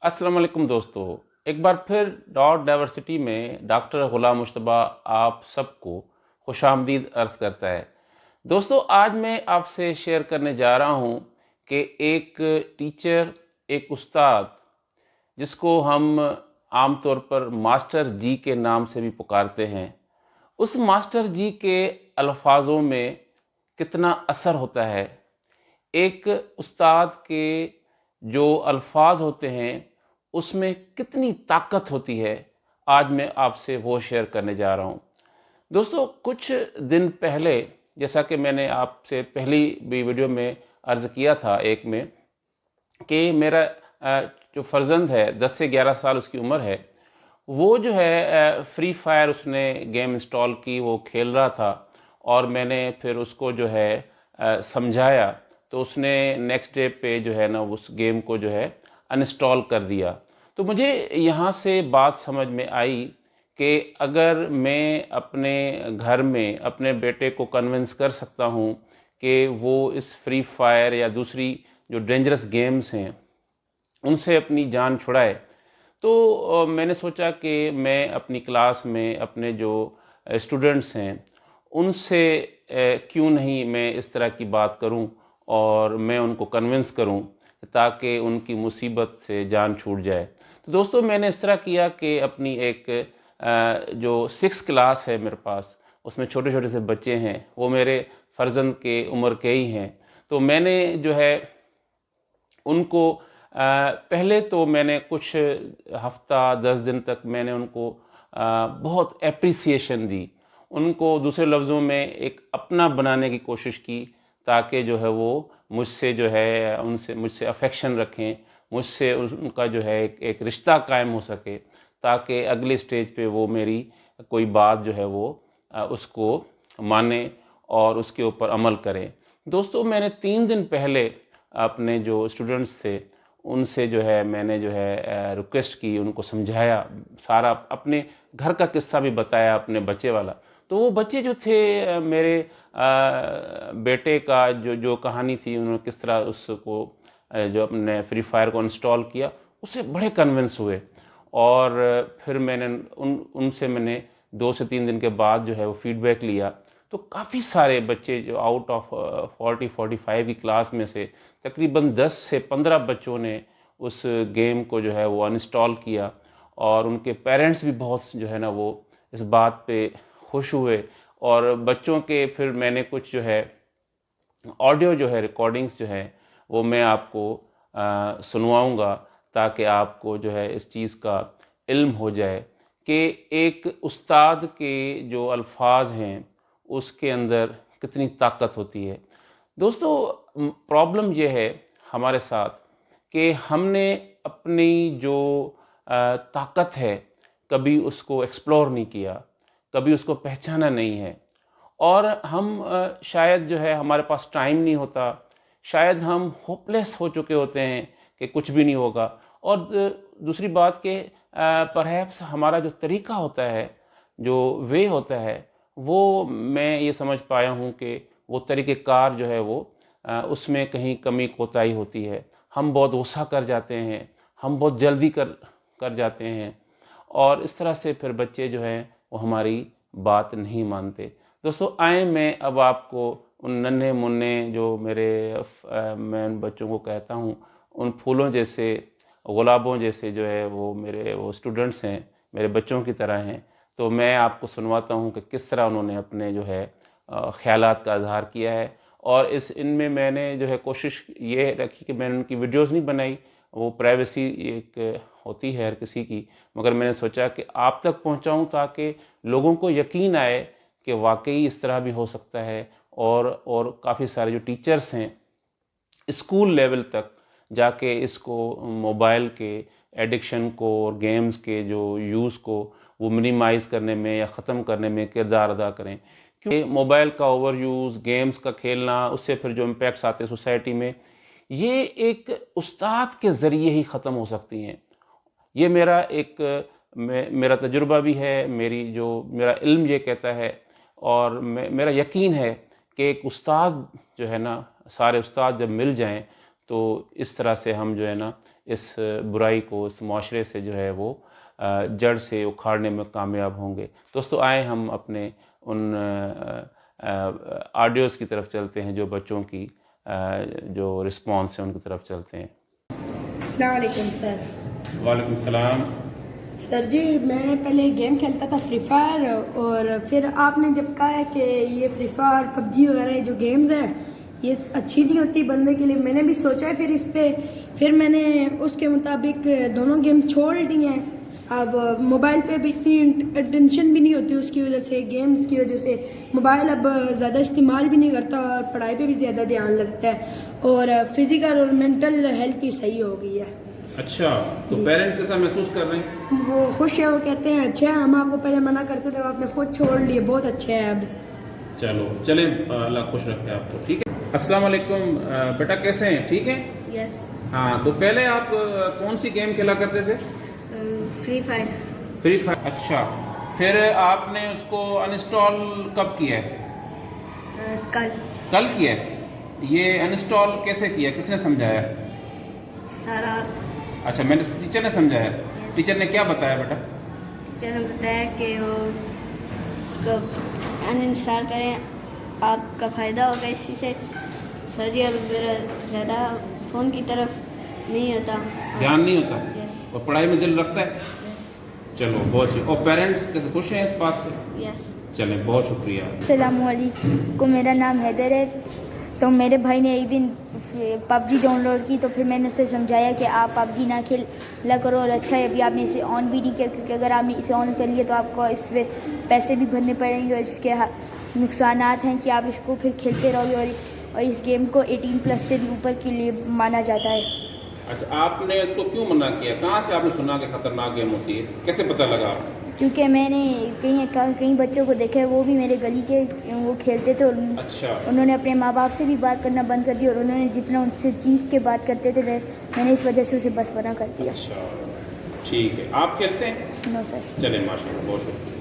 अस्सलाम वालेकुम दोस्तों। एक बार फिर डॉट डाइवर्सिटी में डॉक्टर ग़ुलाम मुश्तबा आप सबको खुशामदीद अर्ज़ करता है। दोस्तों, आज मैं आपसे शेयर करने जा रहा हूँ कि एक टीचर, एक उस्ताद, जिसको हम आम तौर पर मास्टर जी के नाम से भी पुकारते हैं, उस मास्टर जी के अल्फाजों में कितना असर होता है। एक उस्ताद के जो अल्फाज होते हैं उसमें कितनी ताकत होती है, आज मैं आपसे वो शेयर करने जा रहा हूँ। दोस्तों, कुछ दिन पहले, जैसा कि मैंने आपसे पहली भी वीडियो में अर्ज़ किया था एक में, कि मेरा जो फ़र्ज़ंद है 10 से 11 साल उसकी उम्र है, वो जो है फ्री फायर उसने गेम इंस्टॉल की, वो खेल रहा था और मैंने फिर उसको जो है समझाया, तो उसने नेक्स्ट डे पे जो है ना उस गेम को जो है अनइंस्टॉल कर दिया। तो मुझे यहाँ से बात समझ में आई कि अगर मैं अपने घर में अपने बेटे को कन्विंस कर सकता हूँ कि वो इस फ्री फायर या दूसरी जो डेंजरस गेम्स हैं उनसे अपनी जान छुड़ाए, तो मैंने सोचा कि मैं अपनी क्लास में अपने जो स्टूडेंट्स हैं उनसे क्यों नहीं मैं इस तरह की बात करूं और मैं उनको कन्विंस करूं ताकि उनकी मुसीबत से जान छूट जाए। तो दोस्तों, मैंने इस तरह किया कि अपनी एक जो 6 क्लास है मेरे पास, उसमें छोटे छोटे से बच्चे हैं, वो मेरे फ़र्जंद के उम्र के ही हैं। तो मैंने जो है उनको पहले तो मैंने कुछ हफ्ता 10 दिन तक मैंने उनको बहुत एप्रिसिएशन दी, उनको दूसरे लफ्ज़ों में एक अपना बनाने की कोशिश की, ताकि जो है वो मुझसे जो है उनसे मुझसे अफेक्शन रखें, मुझसे उनका जो है एक रिश्ता कायम हो सके, ताकि अगले स्टेज पे वो मेरी कोई बात जो है वो उसको माने और उसके ऊपर अमल करें। दोस्तों, मैंने 3 दिन पहले अपने जो स्टूडेंट्स थे उनसे जो है मैंने जो है रिक्वेस्ट की, उनको समझाया, सारा अपने घर का किस्सा भी बताया अपने बच्चे वाला। तो वो बच्चे जो थे मेरे बेटे का जो जो कहानी थी, उन्होंने किस तरह उसको जो अपने फ्री फायर को इंस्टॉल किया, उससे बड़े कन्विंस हुए। और फिर मैंने उनसे मैंने 2 से 3 दिन के बाद जो है वो फीडबैक लिया, तो काफ़ी सारे बच्चे जो आउट ऑफ 40-45 की क्लास में से तकरीबन 10 से 15 बच्चों ने उस गेम को जो है वो अनइंस्टॉल किया, और उनके पेरेंट्स भी बहुत जो है ना वो इस बात पे खुश हुए। और बच्चों के फिर मैंने कुछ जो है ऑडियो जो है रिकॉर्डिंग्स जो है वो मैं आपको सुनवाऊंगा, ताकि आपको जो है इस चीज़ का इल्म हो जाए कि एक उस्ताद के जो अल्फाज हैं उसके अंदर कितनी ताकत होती है। दोस्तों, प्रॉब्लम ये है हमारे साथ कि हमने अपनी जो ताकत है कभी उसको एक्सप्लोर नहीं किया, कभी उसको पहचाना नहीं है, और हम शायद जो है हमारे पास टाइम नहीं होता, शायद हम होपलेस हो चुके होते हैं कि कुछ भी नहीं होगा। और दूसरी बात कि परहैप्स हमारा जो तरीका होता है, जो वे होता है, वो मैं ये समझ पाया हूँ कि वो तरीक़ेकार जो है वो उसमें कहीं कमी कोताही होती है। हम बहुत गुस्सा कर जाते हैं, हम बहुत जल्दी कर कर जाते हैं, और इस तरह से फिर बच्चे जो हैं वो हमारी बात नहीं मानते। दोस्तों, आए मैं अब आपको उन नन्हे मुन्ने जो मेरे मैं उन बच्चों को कहता हूँ, उन फूलों जैसे, गुलाबों जैसे जो है वो मेरे वो स्टूडेंट्स हैं, मेरे बच्चों की तरह हैं। तो मैं आपको सुनवाता हूँ कि किस तरह उन्होंने अपने जो है ख़यालात का इज़हार किया है। और इनमें मैंने जो है कोशिश ये रखी कि मैंने उनकी वीडियोज़ नहीं बनाई, वो प्राइवेसी एक होती है हर किसी की, मगर मैंने सोचा कि आप तक पहुँचाऊँ ताकि लोगों को यकीन आए कि वाकई इस तरह भी हो सकता है। और काफ़ी सारे जो टीचर्स हैं स्कूल लेवल तक जाके इसको, मोबाइल के एडिक्शन को और गेम्स के जो यूज़ को वो मिनिमाइज़ करने में या ख़त्म करने में किरदार अदा करें। क्योंकि मोबाइल का ओवर यूज़, गेम्स का खेलना, उससे फिर जो इम्पैक्ट्स आते हैं सोसाइटी में, ये एक उस्ताद के ज़रिए ही ख़त्म हो सकती हैं। ये मेरा एक मेरा तजुर्बा भी है, मेरा इल्म ये कहता है, और मेरा यकीन है कि एक उस्ताद जो है ना, सारे उस्ताद जब मिल जाएं तो इस तरह से हम जो है ना इस बुराई को, इस माशरे से जो है वो जड़ से उखाड़ने में कामयाब होंगे। दोस्तों आए हम अपने उन ऑडियोज़ की तरफ चलते हैं, जो बच्चों की जो रिस्पॉन्स है उनकी तरफ चलते हैं। अस्सलाम वालेकुम सर। वालेकुम सलाम। सर जी, मैं पहले गेम खेलता था फ्री फायर, और फिर आपने जब कहा है कि ये फ्री फायर पबजी वगैरह जो गेम्स हैं ये अच्छी नहीं होती बंदे के लिए, मैंने भी सोचा है फिर इस पे, फिर मैंने उसके मुताबिक दोनों गेम छोड़ दिए हैं। अब मोबाइल पे भी इतनी अटेंशन भी नहीं होती उसकी वजह से, गेम्स की वजह से मोबाइल अब ज़्यादा इस्तेमाल भी नहीं करता और पढ़ाई पे भी ज़्यादा ध्यान लगता है, और फिज़िकल और मेंटल हेल्थ भी सही हो गई है। अच्छा, तो पेरेंट्स कैसा महसूस कर रहे हैं? वो खुश है, वो कहते हैं अच्छा है, हम आपको पहले मना करते थे, आपने खुद छोड़ लिए, बहुत अच्छे हैं अब। चलो चलें, अल्लाह खुश रखे आपको। ठीक है, अस्सलाम वालेकुम। बेटा कैसे हैं? ठीक है। यस। हाँ, तो पहले आप कौन सी गेम खेला करते थे? Free fire. Free fire. अच्छा, फिर आपने उसको अनइंस्टॉल कब किया है? कल। कल किया है? ये अनइंस्टॉल कैसे किया, किसने समझाया? सारा अच्छा, मैंने टीचर ने समझाया। टीचर ने क्या बताया बेटा? टीचर ने बताया कि वो उसको अनइंस्टॉल करें, आपका फ़ायदा होगा इसी से। सर जी, अब मेरा ज़्यादा फ़ोन की तरफ नहीं होता, ध्यान नहीं होता यस और पढ़ाई में दिल रखता है। यस चलो बहुत अच्छी। और पेरेंट्स कैसे खुश हैं इस बात से? यस। चलें, बहुत शुक्रिया। अस्सलामुअलैकुम, मेरा नाम हैदर है। तो मेरे भाई ने एक दिन पबजी डाउनलोड की, तो फिर मैंने उसे समझाया कि आप पबजी ना खेला करो, और अच्छा है अभी आपने इसे ऑन भी नहीं किया, क्योंकि अगर आपने इसे ऑन कर लिया तो आपको इस पर पैसे भी भरने पड़ेंगे, और इसके नुकसानात हैं कि आप इसको फिर खेलते रहोगे, और इस गेम को 18+ से भी ऊपर के लिए माना जाता है। अच्छा, आपने इसको क्यों मना किया? कहाँ से आपने सुना कि खतरनाक गेम होती है? कैसे पता लगा? क्योंकि मैंने कई बच्चों को देखा है, वो भी मेरे गली के वो खेलते थे, और अच्छा, उन्होंने अपने माँ बाप से भी बात करना बंद कर दिया, और उन्होंने जितना उनसे चीख के बात करते थे मैंने इस वजह से उसे बस मना कर दिया। अच्छा, ठीक है। आप खेलते हैं? No sir. चलें, माशाल्लाह, बहुत शुक्रिया।